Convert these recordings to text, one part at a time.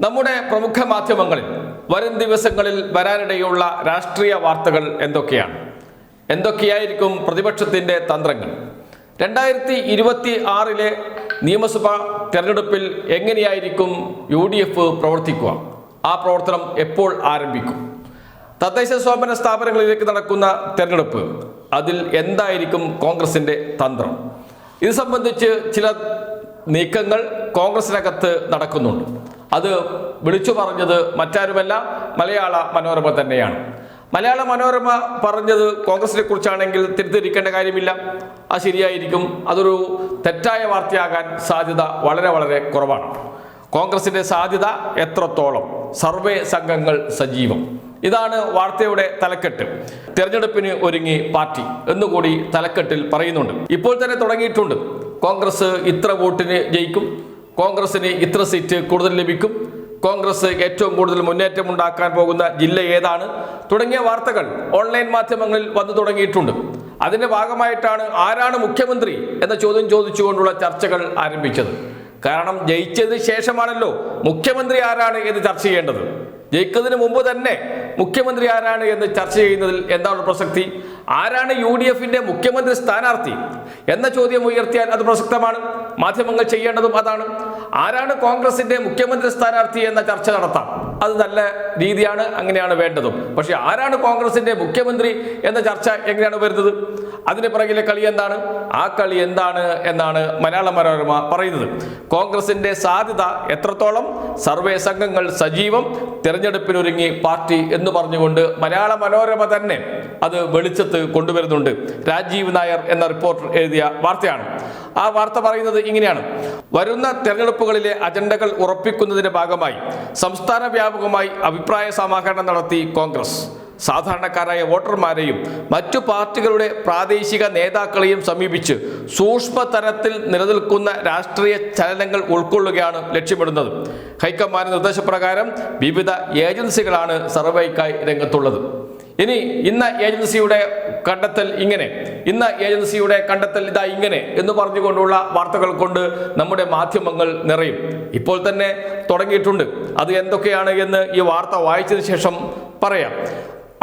നമ്മുടെ പ്രമുഖ മാധ്യമങ്ങളിൽ വരും ദിവസങ്ങളിൽ വരാനിടയുള്ള രാഷ്ട്രീയ വാർത്തകൾ എന്തൊക്കെയായിരിക്കും പ്രതിപക്ഷത്തിന്റെ തന്ത്രങ്ങൾ? 2026 നിയമസഭാ തെരഞ്ഞെടുപ്പിൽ എങ്ങനെയായിരിക്കും UDF പ്രവർത്തിക്കുക? ആ പ്രവർത്തനം എപ്പോൾ ആരംഭിക്കും? തദ്ദേശ സ്വയംഭരണ സ്ഥാപനങ്ങളിലേക്ക് നടക്കുന്ന തെരഞ്ഞെടുപ്പ്, അതിൽ എന്തായിരിക്കും കോൺഗ്രസിന്റെ തന്ത്രം? ഇത് സംബന്ധിച്ച് ചില നീക്കങ്ങൾ കോൺഗ്രസിനകത്ത് നടക്കുന്നുണ്ട്. അത് വിളിച്ചു പറഞ്ഞത് മറ്റാരുമല്ല, മലയാള മനോരമ തന്നെയാണ്. മലയാള മനോരമ പറഞ്ഞത് കോൺഗ്രസിനെ കുറിച്ചാണെങ്കിൽ തിരുത്തിരിക്കേണ്ട കാര്യമില്ല, അത് ശരിയായിരിക്കും. അതൊരു തെറ്റായ വാർത്തയാകാൻ സാധ്യത വളരെ കുറവാണ്. കോൺഗ്രസിന്റെ സാധ്യത എത്രത്തോളം? സർവേ സംഘങ്ങൾ സജീവം. ഇതാണ് വാർത്തയുടെ തലക്കെട്ട്. തെരഞ്ഞെടുപ്പിന് ഒരുങ്ങി പാർട്ടി എന്നുകൂടി തലക്കെട്ടിൽ പറയുന്നുണ്ട്. ഇപ്പോൾ തന്നെ തുടങ്ങിയിട്ടുണ്ട്. കോൺഗ്രസ് ഇത്ര വോട്ടിന് ജയിക്കും, കോൺഗ്രസിന് ഇത്ര സീറ്റ് കൂടുതൽ ലഭിക്കും, കോൺഗ്രസ് ഏറ്റവും കൂടുതൽ മുന്നേറ്റം ഉണ്ടാക്കാൻ പോകുന്ന ജില്ല ഏതാണ് തുടങ്ങിയ വാർത്തകൾ ഓൺലൈൻ മാധ്യമങ്ങളിൽ വന്നു തുടങ്ങിയിട്ടുണ്ട്. അതിന്റെ ഭാഗമായിട്ടാണ് ആരാണ് മുഖ്യമന്ത്രി എന്ന ചോദ്യം ചോദിച്ചുകൊണ്ടുള്ള ചർച്ചകൾ ആരംഭിച്ചത്. കാരണം ജയിച്ചതിന് ശേഷമാണല്ലോ മുഖ്യമന്ത്രി ആരാണ് എന്ന് ചർച്ച ചെയ്യേണ്ടത്. ജയിക്കുന്നതിന് മുമ്പ് തന്നെ മുഖ്യമന്ത്രി ആരാണ് എന്ന് ചർച്ച ചെയ്യുന്നതിൽ എന്താണ് പ്രസക്തി? ആരാണ് UDFന്റെ മുഖ്യമന്ത്രി സ്ഥാനാർത്ഥി എന്ന ചോദ്യം ഉയർത്തിയാൽ അത് പ്രസക്തമാണ്. മാധ്യമങ്ങൾ ചെയ്യേണ്ടതും അതാണ്. ആരാണ് കോൺഗ്രസിന്റെ മുഖ്യമന്ത്രി സ്ഥാനാർത്ഥി എന്ന ചർച്ച നടത്താം, അത് നല്ല രീതിയാണ്, അങ്ങനെയാണ് വേണ്ടതും. പക്ഷെ ആരാണ് കോൺഗ്രസിന്റെ മുഖ്യമന്ത്രി എന്ന ചർച്ച എങ്ങനെയാണ് വരുന്നത്? അതിന് പിറകിലെ കളി എന്താണ്? ആ കളി എന്താണ് എന്നാണ് മലയാള മനോരമ പറയുന്നത്. കോൺഗ്രസിന്റെ സാധ്യത എത്രത്തോളം? സർവേ സംഘങ്ങൾ സജീവം, തെരഞ്ഞെടുപ്പിനൊരുങ്ങി പാർട്ടി എന്ന് പറഞ്ഞുകൊണ്ട് മലയാള മനോരമ തന്നെ അത് വെളിച്ചത്ത് കൊണ്ടുവരുന്നുണ്ട്. രാജീവ് നായർ എന്ന റിപ്പോർട്ടർ എഴുതിയ വാർത്തയാണ്. ആ വാർത്ത പറയുന്നത് ഇങ്ങനെയാണ്: വരുന്ന തെരഞ്ഞെടുപ്പുകളിലെ അജണ്ടകൾ ഉറപ്പിക്കുന്നതിന്റെ ഭാഗമായി സംസ്ഥാന വ്യാപകമായി അഭിപ്രായ സമാഹരണം നടത്തി കോൺഗ്രസ്. സാധാരണക്കാരായ വോട്ടർമാരെയും മറ്റു പാർട്ടികളുടെ പ്രാദേശിക നേതാക്കളെയും സമീപിച്ച് സൂക്ഷ്മതലത്തിൽ നിലനിൽക്കുന്ന രാഷ്ട്രീയ ചലനങ്ങൾ ഉൾക്കൊള്ളുകയാണ് ലക്ഷ്യമിടുന്നത്. ഹൈക്കമാൻഡ് നിർദ്ദേശപ്രകാരം വിവിധ ഏജൻസികളാണ് സർവേക്കായി രംഗത്തുള്ളത്. ഇന്ന ഏജൻസിയുടെ കണ്ടെത്തൽ ഇങ്ങനെ, ഇന്ന ഏജൻസിയുടെ കണ്ടെത്തൽ ഇതാ ഇങ്ങനെ എന്ന് പറഞ്ഞുകൊണ്ടുള്ള വാർത്തകൾ കൊണ്ട് നമ്മുടെ മാധ്യമങ്ങൾ നിറയും. ഇപ്പോൾ തന്നെ തുടങ്ങിയിട്ടുണ്ട്. അത് എന്തൊക്കെയാണ് എന്ന് ഈ വാർത്ത വായിച്ചതിന് ശേഷം പറയാം.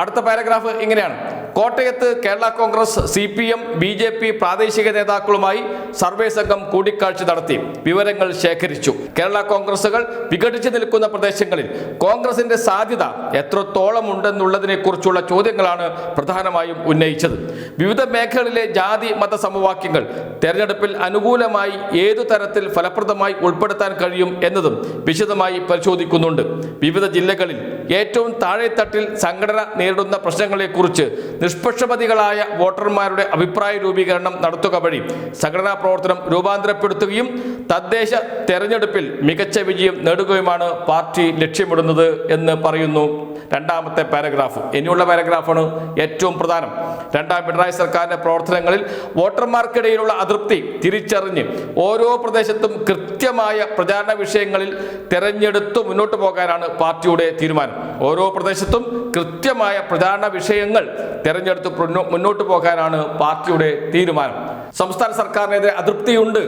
അടുത്ത പാരഗ്രാഫ് ഇങ്ങനെയാണ്: കോട്ടയത്ത് കേരള കോൺഗ്രസ്, CPM, BJP പ്രാദേശിക നേതാക്കളുമായി സർവേ സംഘം കൂടിക്കാഴ്ച നടത്തി വിവരങ്ങൾ ശേഖരിച്ചു. കേരള കോൺഗ്രസുകൾ വിഘടിച്ചു നിൽക്കുന്ന പ്രദേശങ്ങളിൽ കോൺഗ്രസിന്റെ സാധ്യത എത്രത്തോളം ഉണ്ടെന്നുള്ളതിനെ കുറിച്ചുള്ള ചോദ്യങ്ങളാണ് പ്രധാനമായും ഉന്നയിച്ചത്. വിവിധ മേഖലകളിലെ ജാതി മത സമവാക്യങ്ങൾ തെരഞ്ഞെടുപ്പിൽ അനുകൂലമായി ഏതു തരത്തിൽ ഫലപ്രദമായി ഉൾപ്പെടുത്താൻ കഴിയും എന്നതും വിശദമായി പരിശോധിക്കുന്നുണ്ട്. വിവിധ ജില്ലകളിൽ ഏറ്റവും താഴെത്തട്ടിൽ സംഘടന നേരിടുന്ന പ്രശ്നങ്ങളെക്കുറിച്ച് നിഷ്പക്ഷപാതികളായ വോട്ടർമാരുടെ അഭിപ്രായ രൂപീകരണം നടത്തുക വഴി സംഘടനാ പ്രവർത്തനം രൂപാന്തരപ്പെടുത്തുകയും തദ്ദേശ തെരഞ്ഞെടുപ്പിൽ മികച്ച വിജയം നേടുകയുമാണ് പാർട്ടി ലക്ഷ്യമിടുന്നത് എന്ന് പറയുന്നു രണ്ടാമത്തെ പാരഗ്രാഫ്. ഇനിയുള്ള പാരഗ്രാഫാണ് ഏറ്റവും പ്രധാനം. രണ്ടാം പിണറായി സർക്കാരിന്റെ പ്രവർത്തനങ്ങളിൽ വോട്ടർമാർക്കിടയിലുള്ള അതൃപ്തി തിരിച്ചറിഞ്ഞ് ഓരോ പ്രദേശത്തും കൃത്യമായ പ്രചാരണ വിഷയങ്ങളിൽ തെരഞ്ഞെടുത്ത് മുന്നോട്ട് പോകാനാണ് പാർട്ടിയുടെ തീരുമാനം. ഓരോ പ്രദേശത്തും കൃത്യമായ പ്രചാരണ വിഷയങ്ങൾ തെരഞ്ഞെടുത്ത് മുന്നോട്ട് പോകാനാണ് പാർട്ടിയുടെ തീരുമാനം. സംസ്ഥാന സർക്കാരിനെതിരെ അതൃപ്തിയുണ്ട്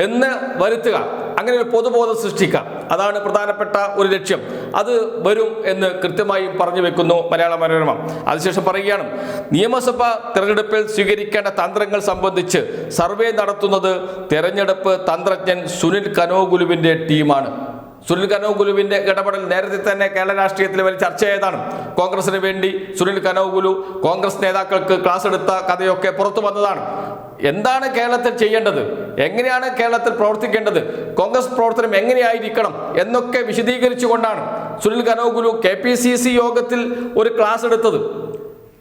എന്ന് വരുത്തുക, അങ്ങനെ ഒരു പൊതുബോധം സൃഷ്ടിക്കുക, അതാണ് പ്രധാനപ്പെട്ട ഒരു ലക്ഷ്യം. അത് വരും എന്ന് കൃത്യമായും പറഞ്ഞു വെക്കുന്നു മലയാള മനോരമ. അതിനുശേഷം പറയുകയാണ്: നിയമസഭാ തെരഞ്ഞെടുപ്പിൽ സ്വീകരിക്കേണ്ട തന്ത്രങ്ങൾ സംബന്ധിച്ച് സർവേ നടത്തുന്നത് തെരഞ്ഞെടുപ്പ് തന്ത്രജ്ഞൻ സുനിൽ കനോഗുലുവിന്റെ ടീമാണ്. സുനിൽ കനോഗുലുവിന്റെ ഇടപെടൽ നേരത്തെ തന്നെ കേരള രാഷ്ട്രീയത്തിൽ വലിയ ചർച്ചയായതാണ്. കോൺഗ്രസിന് വേണ്ടി സുനിൽ കനോഗുലു കോൺഗ്രസ് നേതാക്കൾക്ക് ക്ലാസ് എടുത്ത കഥയൊക്കെ പുറത്തു വന്നതാണ്. എന്താണ് കേരളത്തിൽ ചെയ്യേണ്ടത്, എങ്ങനെയാണ് കേരളത്തിൽ പ്രവർത്തിക്കേണ്ടത്, കോൺഗ്രസ് പ്രവർത്തനം എങ്ങനെയായിരിക്കണം എന്നൊക്കെ വിശദീകരിച്ചുകൊണ്ടാണ് സുനിൽ കനോഗുലു KPCC യോഗത്തിൽ ഒരു ക്ലാസ് എടുത്തത്.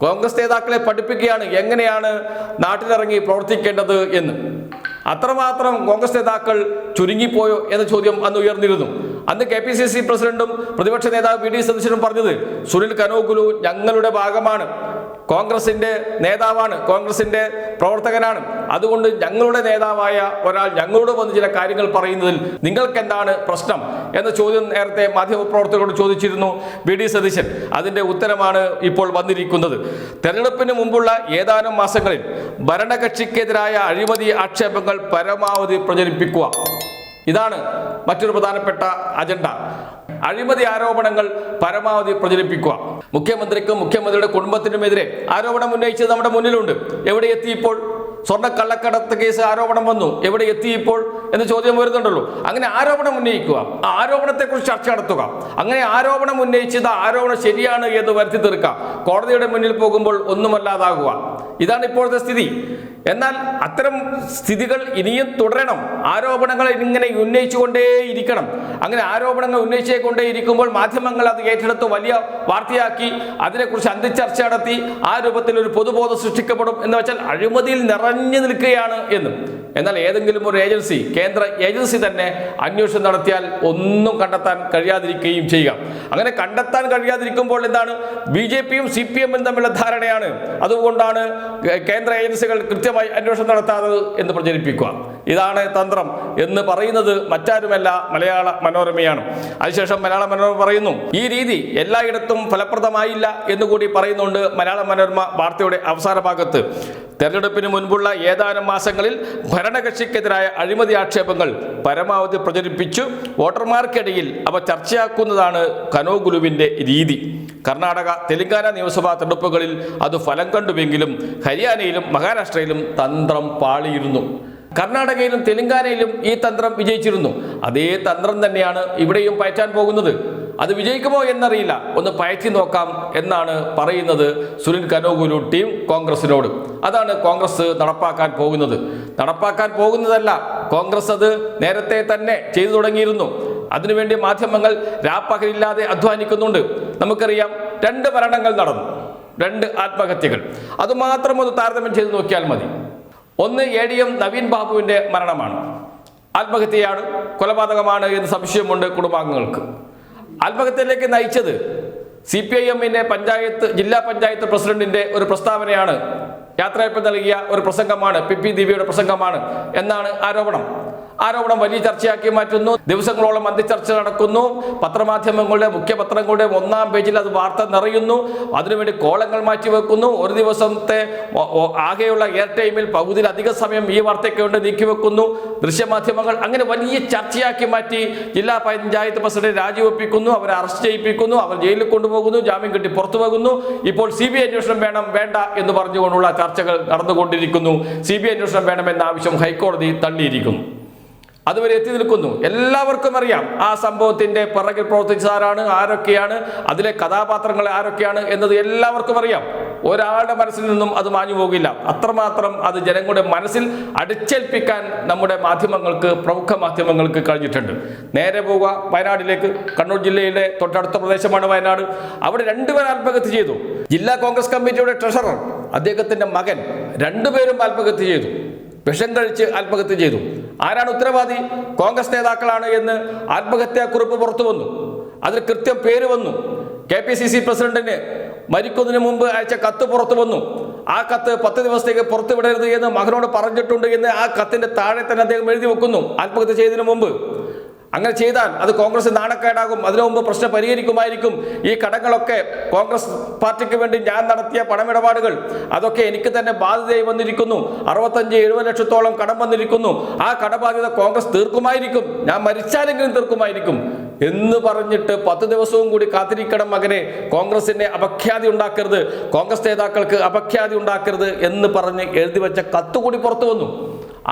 കോൺഗ്രസ് നേതാക്കളെ പഠിപ്പിക്കുകയാണ് എങ്ങനെയാണ് നാട്ടിലിറങ്ങി പ്രവർത്തിക്കേണ്ടത് എന്ന്. അത്രമാത്രം കോൺഗ്രസ് നേതാക്കൾ ചുരുങ്ങിപ്പോയോ എന്ന ചോദ്യം അന്ന് ഉയർന്നിരുന്നു. അന്ന് KPCC പ്രസിഡന്റും പ്രതിപക്ഷ നേതാവ് VD സതീശനും പറഞ്ഞത് സുനിൽ കനോഗുലു ഞങ്ങളുടെ ഭാഗമാണ്, കോൺഗ്രസിന്റെ നേതാവാണ്, കോൺഗ്രസിന്റെ പ്രവർത്തകനാണ്, അതുകൊണ്ട് ഞങ്ങളുടെ നേതാവായ ഒരാൾ ഞങ്ങളോട് വന്ന് ചില കാര്യങ്ങൾ പറയുന്നതിൽ നിങ്ങൾക്ക് എന്താണ് പ്രശ്നം എന്ന ചോദ്യം നേരത്തെ മാധ്യമപ്രവർത്തകരോട് ചോദിച്ചിരുന്നു VD സതീശൻ. അതിന്റെ ഉത്തരമാണ് ഇപ്പോൾ വന്നിരിക്കുന്നത്. തെരഞ്ഞെടുപ്പിന് മുമ്പുള്ള ഏതാനും മാസങ്ങളിൽ ഭരണകക്ഷിക്കെതിരായ അഴിമതി ആക്ഷേപങ്ങൾ പരമാവധി പ്രചരിപ്പിക്കുക, ഇതാണ് മറ്റൊരു പ്രധാനപ്പെട്ട അജണ്ട. അഴിമതി ആരോപണങ്ങൾ പരമാവധി പ്രചരിപ്പിക്കുക. മുഖ്യമന്ത്രിക്കും മുഖ്യമന്ത്രിയുടെ കുടുംബത്തിനുമെതിരെ ആരോപണം ഉന്നയിച്ചത് നമ്മുടെ മുന്നിലുണ്ട്. എവിടെ എത്തി ഇപ്പോൾ? സ്വർണ്ണക്കള്ളക്കടത്ത് കേസ് ആരോപണം വന്നു, എവിടെ എത്തി ഇപ്പോൾ എന്ന് ചോദ്യം വരുന്നുണ്ടല്ലോ. അങ്ങനെ ആരോപണം ഉന്നയിക്കുക, ആ ആരോപണത്തെക്കുറിച്ച് ചർച്ച നടത്തുക. അങ്ങനെ ആരോപണം ഉന്നയിച്ചത് ആരോപണം ശരിയാണ് എന്ന് വരുത്തി തീർക്കുക. കോടതിയുടെ മുന്നിൽ പോകുമ്പോൾ ഒന്നുമല്ലാതാകുക. ഇതാണ് ഇപ്പോഴത്തെ സ്ഥിതി. എന്നാൽ അത്തരം സ്ഥിതികൾ ഇനിയും തുടരണം. ആരോപണങ്ങൾ ഇങ്ങനെ ഉന്നയിച്ചുകൊണ്ടേയിരിക്കണം. അങ്ങനെ ആരോപണങ്ങൾ ഉന്നയിച്ചുകൊണ്ടേയിരിക്കുമ്പോൾ മാധ്യമങ്ങൾ അത് ഏറ്റെടുത്ത് വലിയ വാർത്തയാക്കി അതിനെക്കുറിച്ച് അന്തിച്ചർച്ച നടത്തി ആ രൂപത്തിൽ ഒരു പൊതുബോധം സൃഷ്ടിക്കപ്പെടും. എന്ന് വെച്ചാൽ അഴിമതിയിൽ നിറഞ്ഞു നിൽക്കുകയാണ് എന്ന്. എന്നാൽ ഏതെങ്കിലും ഒരു ഏജൻസി, കേന്ദ്ര ഏജൻസി തന്നെ അന്വേഷണം നടത്തിയാൽ ഒന്നും കണ്ടെത്താൻ കഴിയാതിരിക്കുകയും ചെയ്യുക. അങ്ങനെ കണ്ടെത്താൻ കഴിയാതിരിക്കുമ്പോൾ എന്താണ്? BJPയും CPM-ഉം തമ്മിലുള്ള ധാരണയാണ്. അതുകൊണ്ടാണ് കേന്ദ്ര ഏജൻസികൾ കൃത്യമായി അന്വേഷണം നടത്താത്തത് എന്ന് പ്രചരിപ്പിക്കുക. ഇതാണ് തന്ത്രം എന്ന് പറയുന്നത് മറ്റാരുമല്ല, മലയാള മനോരമയാണ്. അതിനുശേഷം മലയാള മനോരമ പറയുന്നു, ഈ രീതി എല്ലായിടത്തും ഫലപ്രദമായില്ല എന്നുകൂടി പറയുന്നുണ്ട് മലയാള മനോരമ വാർത്തയുടെ അവസാന ഭാഗത്ത്. തെരഞ്ഞെടുപ്പിന് മുൻപുള്ള ഏതാനും മാസങ്ങളിൽ ഭരണകക്ഷിക്കെതിരായ അഴിമതി ആക്ഷേപങ്ങൾ പരമാവധി പ്രചരിപ്പിച്ചു വോട്ടർമാർക്കിടയിൽ അവ ചർച്ചയാക്കുന്നതാണ് കനോഗുലുവിന്റെ രീതി. കർണാടക, തെലങ്കാന നിയമസഭാ തെരഞ്ഞെടുപ്പുകളിൽ അത് ഫലം കണ്ടുവെങ്കിലും ഹരിയാനയിലും മഹാരാഷ്ട്രയിലും തന്ത്രം പാളിയിരുന്നു. കർണാടകയിലും തെലങ്കാനയിലും ഈ തന്ത്രം വിജയിച്ചിരുന്നു. അതേ തന്ത്രം തന്നെയാണ് ഇവിടെയും പയറ്റാൻ പോകുന്നത്. അത് വിജയിക്കുമോ എന്നറിയില്ല, ഒന്ന് പയറ്റി നോക്കാം എന്നാണ് പറയുന്നത് സുനിൽ കനോഗുലു ടീം കോൺഗ്രസിനോട്. അതാണ് കോൺഗ്രസ് നടപ്പാക്കാൻ പോകുന്നത്. നടപ്പാക്കാൻ പോകുന്നതല്ല, കോൺഗ്രസ് അത് നേരത്തെ തന്നെ ചെയ്തു തുടങ്ങിയിരുന്നു. അതിനുവേണ്ടി മാധ്യമങ്ങൾ രാപ്പകലില്ലാതെ അധ്വാനിക്കുന്നുണ്ട്. നമുക്കറിയാം, 2 മരണങ്ങൾ നടന്നു, 2 ആത്മഹത്യകൾ. അതുമാത്രം ഒന്ന് താരതമ്യം ചെയ്ത് നോക്കിയാൽ മതി. ഒന്ന് ADM നവീൻ ബാബുവിൻ്റെ മരണമാണ്. ആത്മഹത്യയാണ്, കൊലപാതകമാണ് എന്ന് സംശയമുണ്ട് കുടുംബാംഗങ്ങൾക്ക്. ആത്മഹത്യയിലേക്ക് നയിച്ചത് CPIM-ന്റെ ജില്ലാ പഞ്ചായത്ത് പ്രസിഡന്റിന്റെ ഒരു പ്രസ്താവനയാണ്. യാത്രയപ്പ് നൽകിയ ഒരു പ്രസംഗമാണ്, PP ദിവ്യയുടെ പ്രസംഗമാണ് എന്നാണ് ആരോപണം. വലിയ ചർച്ചയാക്കി മാറ്റുന്നു. ദിവസങ്ങളോളം അന്തിച്ചർച്ച നടക്കുന്നു. പത്രമാധ്യമങ്ങളുടെ, മുഖ്യപത്രങ്ങളുടെ 1-ാം പേജിൽ അത് വാർത്ത നിറയുന്നു. അതിനുവേണ്ടി കോളങ്ങൾ മാറ്റിവെക്കുന്നു. ഒരു ദിവസത്തെ ആകെയുള്ള എയർ ടൈമിൽ പകുതിയിലധികം സമയം ഈ വാർത്തയ്ക്ക് വേണ്ടി നീക്കിവെക്കുന്നു ദൃശ്യമാധ്യമങ്ങൾ. അങ്ങനെ വലിയ ചർച്ചയാക്കി മാറ്റി ജില്ലാ പഞ്ചായത്ത് പ്രസിഡന്റ് രാജിവെപ്പിക്കുന്നു. അവരെ അറസ്റ്റ് ചെയ്യിപ്പിക്കുന്നു. അവർ ജയിലിൽ കൊണ്ടുപോകുന്നു. ജാമ്യം കിട്ടി പുറത്തു പോകുന്നു. ഇപ്പോൾ CBI അന്വേഷണം വേണം, വേണ്ട എന്ന് പറഞ്ഞുകൊണ്ടുള്ള ചർച്ചകൾ നടന്നുകൊണ്ടിരിക്കുന്നു. CBI അന്വേഷണം വേണമെന്ന ആവശ്യം ഹൈക്കോടതി തള്ളിയിരിക്കുന്നു. അതുവരെ എത്തി നിൽക്കുന്നു. എല്ലാവർക്കും അറിയാം ആ സംഭവത്തിന്റെ പിറകിൽ പ്രവർത്തിച്ചതാരാണ്, ആരൊക്കെയാണ്, അതിലെ കഥാപാത്രങ്ങൾ ആരൊക്കെയാണ് എന്നത് എല്ലാവർക്കും അറിയാം. ഒരാളുടെ മനസ്സിൽ നിന്നും അത് മാഞ്ഞു പോകില്ല. അത്രമാത്രം അത് ജനങ്ങളുടെ മനസ്സിൽ അടിച്ചേൽപ്പിക്കാൻ നമ്മുടെ മാധ്യമങ്ങൾക്ക്, പ്രമുഖ മാധ്യമങ്ങൾക്ക് കഴിഞ്ഞിട്ടുണ്ട്. നേരെ പോവുക വയനാട്ടിലേക്ക്. കണ്ണൂർ ജില്ലയിലെ തൊട്ടടുത്ത പ്രദേശമാണ് വയനാട്. അവിടെ 2 പേർ ആത്മഹത്യ ചെയ്തു. ജില്ലാ കോൺഗ്രസ് കമ്മിറ്റിയുടെ ട്രഷറർ, അദ്ദേഹത്തിന്റെ മകൻ, 2 പേരും ആത്മഹത്യ ചെയ്തു. വിഷം കഴിച്ച് ആത്മഹത്യ ചെയ്തു. ആരാണ് ഉത്തരവാദി? കോൺഗ്രസ് നേതാക്കളാണ് എന്ന് ആത്മഹത്യാക്കുറിപ്പ് പുറത്തു വന്നു. അതിൽ കൃത്യം പേര് വന്നു. KPCC പ്രസിഡന്റിന് മരിക്കുന്നതിന് മുമ്പ് അയച്ച കത്ത് പുറത്തു വന്നു. ആ കത്ത് 10 ദിവസത്തേക്ക് പുറത്തുവിടരുത് എന്ന് മകനോട് പറഞ്ഞിട്ടുണ്ട് എന്ന് ആ കത്തിന്റെ താഴെ തന്നെ അദ്ദേഹം എഴുതി വെക്കുന്നു ആത്മഹത്യ ചെയ്തതിനു മുമ്പ്. അങ്ങനെ ചെയ്താൽ അത് കോൺഗ്രസ് നാണക്കേടാകും. അതിനു മുമ്പ് പ്രശ്നം പരിഹരിക്കുമായിരിക്കും. ഈ കടങ്ങളൊക്കെ കോൺഗ്രസ് പാർട്ടിക്ക് വേണ്ടി ഞാൻ നടത്തിയ പണമിടപാടുകൾ, അതൊക്കെ എനിക്ക് തന്നെ ബാധ്യതയായി വന്നിരിക്കുന്നു. 65-70 ലക്ഷത്തോളം കടം വന്നിരിക്കുന്നു. ആ കടബാധ്യത കോൺഗ്രസ് തീർക്കുമായിരിക്കും, ഞാൻ മരിച്ചാലെങ്കിലും തീർക്കുമായിരിക്കും എന്ന് പറഞ്ഞിട്ട് 10 ദിവസവും കൂടി കാത്തിരിക്കണം മകനെ. കോൺഗ്രസിനെ അപഖ്യാതി ഉണ്ടാക്കരുത്, കോൺഗ്രസ് നേതാക്കൾക്ക് അപഖ്യാതി ഉണ്ടാക്കരുത് എന്ന് പറഞ്ഞ് എഴുതി വെച്ച കത്തുകൂടി പുറത്തു വന്നു.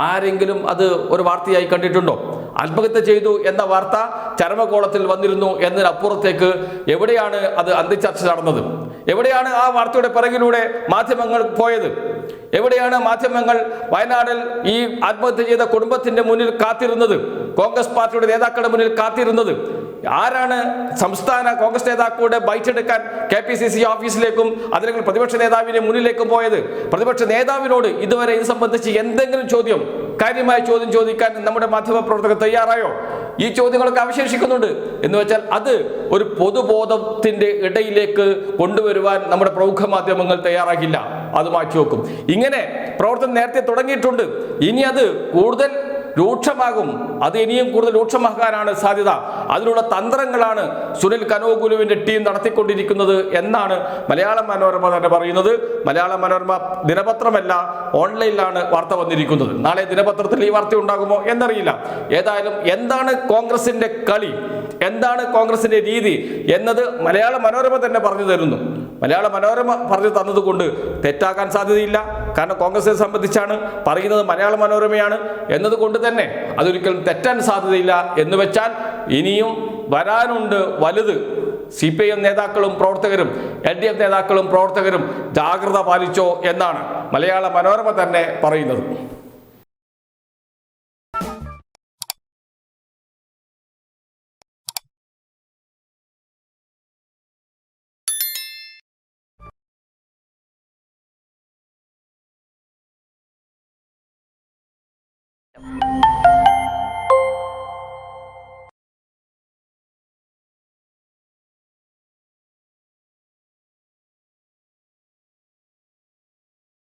ആരെങ്കിലും അത് ഒരു വാർത്തയായി കണ്ടിട്ടുണ്ടോ? ആത്മഹത്യ ചെയ്തു എന്ന വാർത്ത ചരമകോളത്തിൽ വന്നിരുന്നു എന്നതിനപ്പുറത്തേക്ക് എവിടെയാണ് അത് അന്തിച്ചർച്ച നടന്നത്? എവിടെയാണ് ആ വാർത്തയുടെ പിറകിലൂടെ മാധ്യമങ്ങൾ പോയത്? എവിടെയാണ് മാധ്യമങ്ങൾ വയനാടിൽ ഈ ആത്മഹത്യ ചെയ്ത കുടുംബത്തിന്റെ മുന്നിൽ കാത്തിരുന്നത്? കോൺഗ്രസ് പാർട്ടിയുടെ നേതാക്കളുടെ മുന്നിൽ കാത്തിരുന്നത്? ആരാണ് സംസ്ഥാന കോൺഗ്രസ് നേതാക്കളുടെ ബൈറ്റ് എടുക്കാൻ KPCC ഓഫീസിലേക്കും അതിലെങ്കിൽ പ്രതിപക്ഷ നേതാവിന്റെ മുന്നിലേക്കും പോയത്? പ്രതിപക്ഷ നേതാവിനോട് ഇതുവരെ ഇത് സംബന്ധിച്ച് എന്തെങ്കിലും കാര്യമായ ചോദ്യം ചോദിക്കാൻ നമ്മുടെ മാധ്യമ പ്രവർത്തകർ തയ്യാറായോ? ഈ ചോദ്യങ്ങളൊക്കെ അവശേഷിക്കുന്നുണ്ട്. എന്ന് വെച്ചാൽ അത് ഒരു പൊതുബോധത്തിന്റെ ഇടയിലേക്ക് കൊണ്ടുവരുവാൻ നമ്മുടെ പ്രമുഖ മാധ്യമങ്ങൾ തയ്യാറാകില്ല, അത് മാറ്റിവെക്കും. ഇങ്ങനെ പ്രവർത്തനം നേരത്തെ തുടങ്ങിയിട്ടുണ്ട്. ഇനി അത് കൂടുതൽ രൂക്ഷമാകും. അത് ഇനിയും കൂടുതൽ രൂക്ഷമാകാനാണ് സാധ്യത. അതിനുള്ള തന്ത്രങ്ങളാണ് സുനിൽ കനോഗുലുവിന്റെ ടീം നടത്തിക്കൊണ്ടിരിക്കുന്നത് എന്നാണ് മലയാള മനോരമ തന്നെ പറയുന്നത്. മലയാള മനോരമ ദിനപത്രമല്ല, ഓൺലൈനിലാണ് വാർത്ത വന്നിരിക്കുന്നത്. നാളെ ദിനപത്രത്തിൽ ഈ വാർത്ത ഉണ്ടാകുമോ എന്നറിയില്ല. ഏതായാലും എന്താണ് കോൺഗ്രസിന്റെ കളി, എന്താണ് കോൺഗ്രസിന്റെ രീതി എന്നത് മലയാള മനോരമ തന്നെ പറഞ്ഞു തരുന്നു. മലയാള മനോരമ പറഞ്ഞു തന്നതുകൊണ്ട് തെറ്റാക്കാൻ സാധ്യതയില്ല. കാരണം കോൺഗ്രസിനെ സംബന്ധിച്ചാണ് പറയുന്നത്, മലയാള മനോരമയാണ് എന്നതുകൊണ്ട് തന്നെ അതൊരിക്കലും തെറ്റാൻ സാധ്യതയില്ല. എന്ന് വെച്ചാൽ ഇനിയും വരാനുണ്ട് വലുത്. CPIM നേതാക്കളും പ്രവർത്തകരും LDF നേതാക്കളും പ്രവർത്തകരും ജാഗ്രത പാലിച്ചോ എന്നാണ് മലയാള മനോരമ തന്നെ പറയുന്നത്.